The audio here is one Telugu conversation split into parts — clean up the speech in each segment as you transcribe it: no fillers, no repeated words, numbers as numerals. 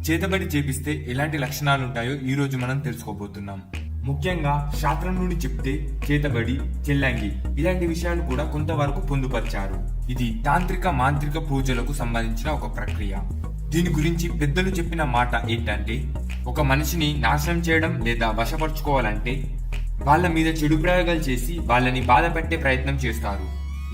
చేతబడి చేపిస్తే ఎలాంటి లక్షణాలుంటాయో ఈ రోజు మనం తెలుసుకోబోతున్నాం. ముఖ్యంగా శాస్త్రం నుండి చెప్తే చేతబడి, చెల్లంగి ఇలాంటి విషయాలు కూడా కొంతవరకు పొందుపరిచారు. ఇది తాంత్రిక మాంత్రిక పూజలకు సంబంధించిన ఒక ప్రక్రియ. దీని గురించి పెద్దలు చెప్పిన మాట ఏంటంటే, ఒక మనిషిని నాశనం చేయడం లేదా వశపరుచుకోవాలంటే వాళ్ళ మీద చెడు ప్రయోగాలు చేసి వాళ్ళని బాధ పెట్టే ప్రయత్నం చేస్తారు.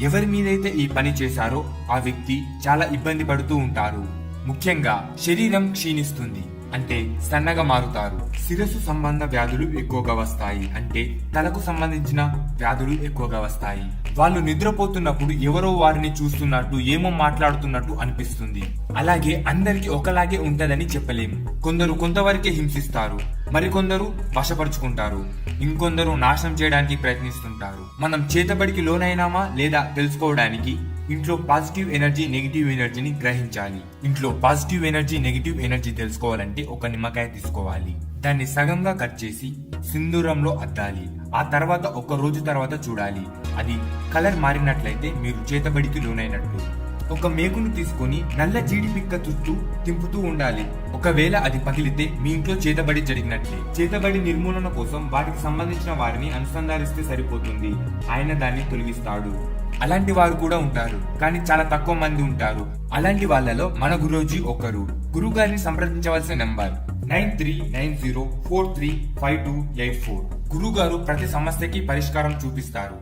ఎవరి మీదైతే ఈ పని చేశారో ఆ వ్యక్తి చాలా ఇబ్బంది పడుతూ ఉంటారు. ముఖ్యంగా శరీరం క్షీణిస్తుంది, అంటే సన్నగా మారుతారు. శిరస్సు సంబంధ వ్యాధులు ఎక్కువగా వస్తాయి, అంటే తలకు సంబంధించిన వ్యాధులు ఎక్కువగా వస్తాయి. వాళ్ళు నిద్రపోతున్నప్పుడు ఎవరో వారిని చూస్తున్నట్టు, ఏమో మాట్లాడుతున్నట్టు అనిపిస్తుంది. అలాగే అందరికి ఒకలాగే ఉంటదని చెప్పలేము. కొందరు కొంతవరకే హింసిస్తారు, మరికొందరు వశపరుచుకుంటారు, ఇంకొందరు నాశనం చేయడానికి ప్రయత్నిస్తుంటారు. మనం చేతబడికి లోనైనామా లేదా తెలుసుకోవడానికి ఇంట్లో పాజిటివ్ ఎనర్జీ, నెగిటివ్ ఎనర్జీని గ్రహించాలి. ఇంట్లో పాజిటివ్ ఎనర్జీ, నెగిటివ్ ఎనర్జీ తెలుసుకోవాలంటే ఒక నిమ్మకాయ తీసుకోవాలి. దాన్ని సగంగా కట్ చేసి సింధూరంలో అద్దాలి. ఆ తర్వాత ఒక రోజు తర్వాత చూడాలి. అది కలర్ మారినట్లయితే మీరు చేతబడికి లోనైనట్లు. ఒక మేకును తీసుకొని నల్ల జీడి పిక్క చుట్టూ తింపుతూ ఉండాలి. ఒకవేళ అది పగిలితే మీ ఇంట్లో చేతబడి జరిగినట్లే. చేతబడి నిర్మూలన కోసం వాటికి సంబంధించిన వారిని అనుసంధానిస్తే సరిపోతుంది. ఆయన దాన్ని తొలగిస్తాడు. అలాంటి వారు కూడా ఉంటారు, కానీ చాలా తక్కువ మంది ఉంటారు. అలాంటి వాళ్ళలో మన గురూజీ ఒకరు. గురువు గారిని సంప్రదించవలసిన నంబర్ 9390435284. గురువు గారు ప్రతి సమస్యకి పరిష్కారం చూపిస్తారు.